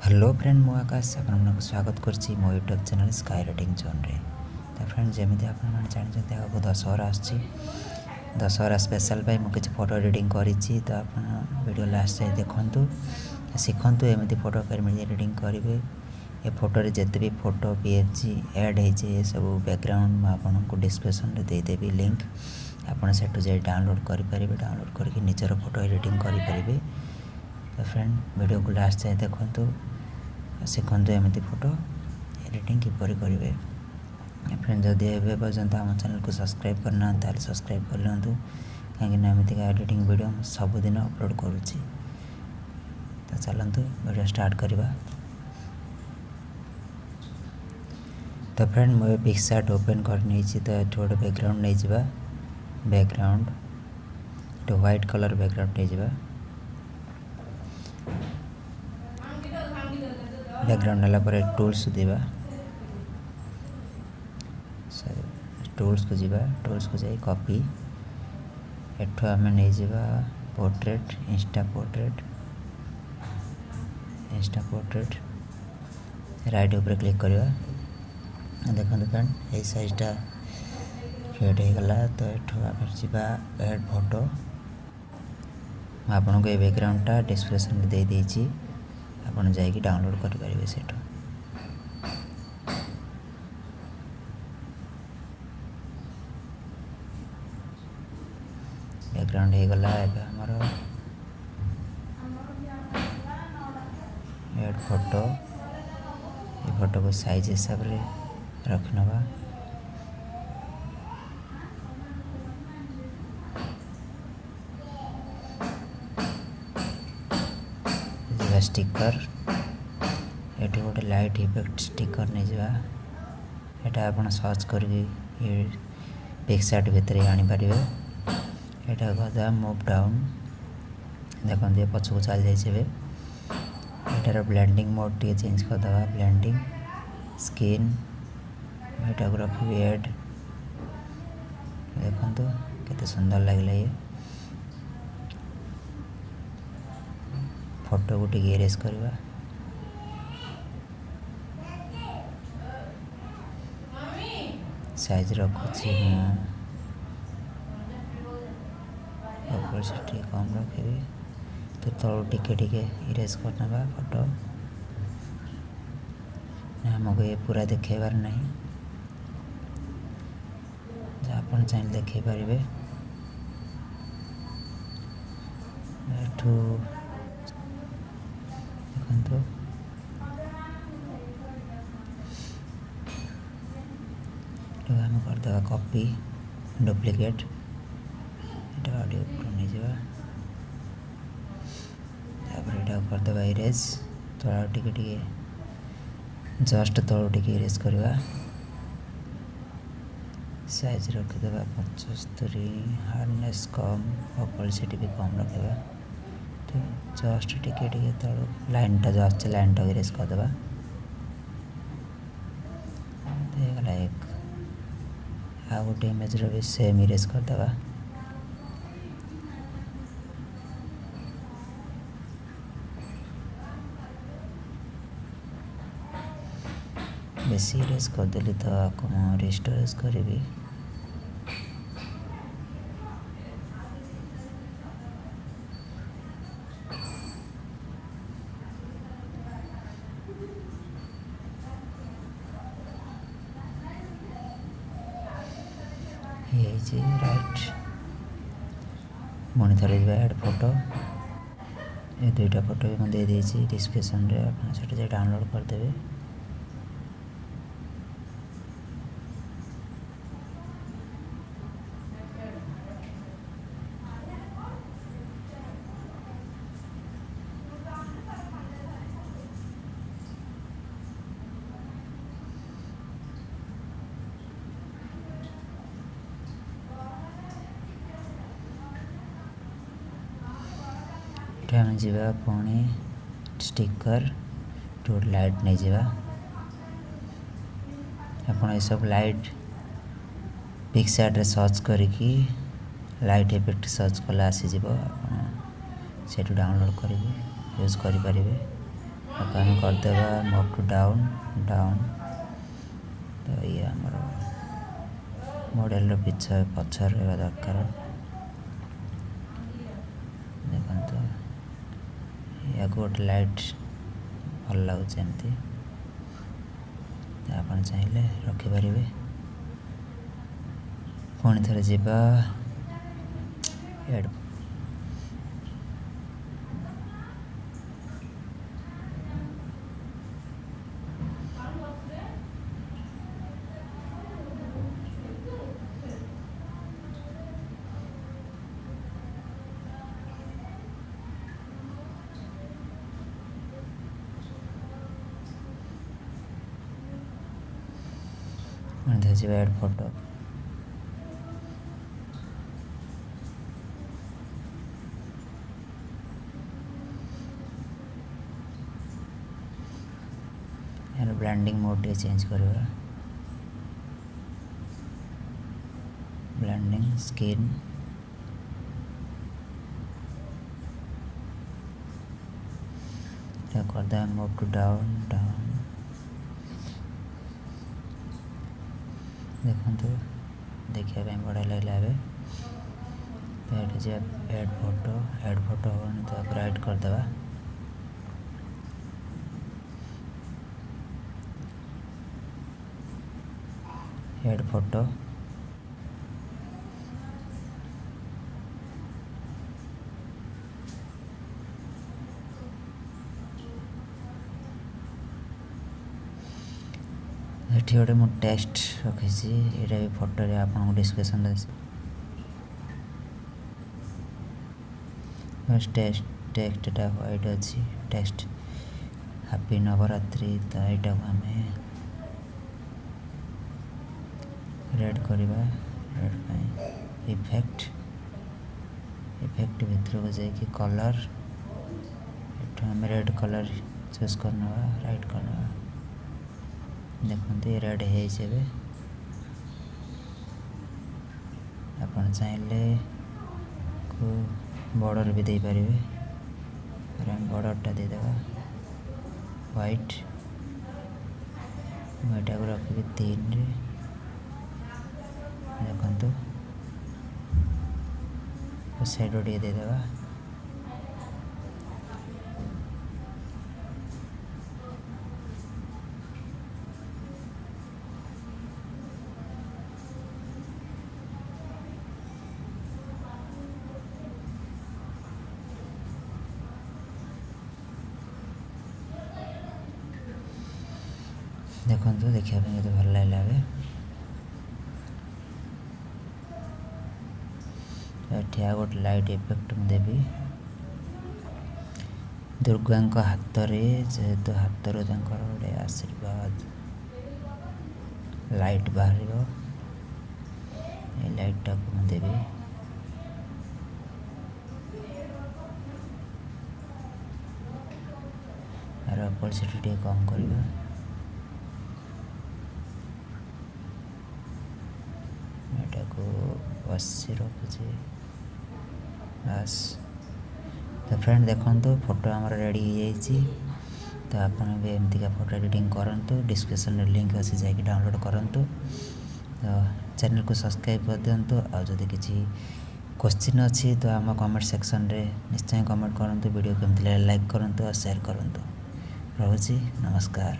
Hello friend मु आकाश आपन स्वागत करछि मो YouTube channel sky rating zone रे। तो फ्रेंड जमी आप जानते आगे दशहरा आसछि दशहरा स्पेशल पाई मु किछि फोटो एडिटिंग करिछि। तो आपन वीडियो लास्ट जाए देखंतु शिखंतु एमती फोटो केमि एडिटिंग करेंगे। ये फोटो रे जते भी फोटो पीएचजी ऐड होइछे सब बैकग्राउंड में आपन को डिस्क्रिप्शन रे दे देबी लिंक आपन सेटु जाय डाउनलोड करि परिबे। डाउनलोड करके निजर फोटो एडिटिंग करि परिबे। तो फ्रेंड वीडियो को लास्ट जाए देखंतु शिखंतु एमती फोटो एडिटिंग किपरि करेंगे। फ्रेंड जदि एबे पर्यंत आम चैनल को सब्सक्राइब करना ताले सब्सक्राइब कर लिंतु कहीं एमती एडिटिंग वीडियो सबुदिन अपलोड करुच्ची। तो चलतु वीडियो स्टार्ट करवा। तो फ्रेंड मुझे पिक्सार्ट ओपन कर तो ये गोटे बैकग्राउंड नहीं जावा बैकग्राउंड तो व्हाइट कलर बैकग्राउंड नहीं जावा। बैकग्राउंड है पर टूल्स देवा टूल्स को जीवा टूल्स को जाई कॉपी एठो आम नहीं जावा पोर्ट्रेट इंस्टा पोर्ट्रेट राइट ऊपर क्लिक करवा। देखो फ्रेंड ये साइजटा क्रिएट हो गला। तो एठो आम जावा ऐड फोटो आपन को ये बैकग्राउंडटा डिस्क्रिप्शन में दे देछि आपन जाइए डाउनलोड कर पारे सेठो। बैकग्राउंड हो गला आमर ऐड फोटो ये फोटो को साइज हिसाब रे रख नवा। स्टिकर ये गोटे लाइट इफेक्ट स्टिकर नहीं जावा एटा आपन सर्च करके पिक्सार्ट भितर आनी पारे। एटा गदा मूव डाउन देखो ये पछ को चल जाइए। एटार ब्लेंडिंग मोड टी चेंज कर दवा ब्लेंडिंग स्किन एटा को रखी ऐड देखो केते सुंदर लगला। ये फोटो को टिके इरेज करवा। साइज रखुची से कम रखी तो तलू टिके इरेज करना फोटो आमको ये पूरा देखेबार नहीं आपन चाहिए देखे पारे। देखो आम करदे कॉपी डुप्लिकेट ये ऑडियो ऊपर नहीं जावा यहाँ करदे इरेज तला टिके जस्ट तलू टिके इरेज करवा। साइज रखीदे 75 हार्डनेस कम ऑपलसिटी भी कम रखा। तो जस्ट टिके तलू लाइनटा जो आछे लाइनटा इरेज करदे एक आ गोटे इमेज भी सेम इरेज करदे। बेसी इरेज करदेली तो आपको रिस्टोरेज करी। ये राइट पुणी थे ऐड फोटो ये दुईटा फोटो भी दे देछि डिस्क्रिप्शन रे आपन सेट जे डाउनलोड कर देबे। आम जावा पुणी स्टिकर टू लाइट नहीं जावा आप सब लाइट पिक्सार्ट रे सर्च करिकी लाइट इफेक्ट सर्च कला आसीज से डाउनलोड कर यूज करें। आम करदेवा मूव टू डाउन डाउन। तो ये आमर मॉडल पीछे पछर रहा दरकार। देखो या गोटे लाइट भल लगुच एमती आप चाहिए रखिपारे। पुणी थे जावा एड फोटो। यार ब्लेंडिंग मोड चेंज करवा। ब्लेंडिंग स्किन करदे मूव टू डाउन डाउन। देखो देखा बढ़िया लगे। तो ये एड फोटो होनी तो राइट करदे। एड फोटो ये गोटे मु टेक्स्ट रखी यहाँ भी फोटो आपको डिस्क्रिप्शन टेक्स्टा व्हाइट अच्छी टेक्स्ट हैप्पी नवरात्रि। तो यहाँ को आम रेड करवा। रेड इफेक्ट भितर को जाकि कलर आम रेड कलर चूज करना राइट करना। देखते रेड है आप चाहिए बॉर्डर भी दे पारे। बॉर्डरटा देदेवा व्हाइट मुझा को रखी 3 रे। देखो सैडो टे देदेवा। देखो देखा तो भल लगे। एठिया गोटे लाइट इफेक्ट देवी दुर्गा हाथ में जेहेतु हाथ गोटे आशीर्वाद लाइट बाहर ये लाइटा को देवी। यार ऑपोजिट कम करवा। को 80 रखुचे बस। तो फ्रेंड देखो फोटो आमर रेडी हो जाइए। तो आप भी एमतीका फोटो एडिटिंग करूँ। डिस्क्रिप्शन में लिंक अच्छी जाकि डाउनलोड करूँ। तो चैनल को सब्सक्राइब कर दिंतु। आदि किसी क्वेश्चन अच्छी तो आम कमेंट सेक्शन रे निश्चय कमेंट करूँ। वीडियो केमती लगे लाइक करूँ और शेयर करूँ। रोची नमस्कार।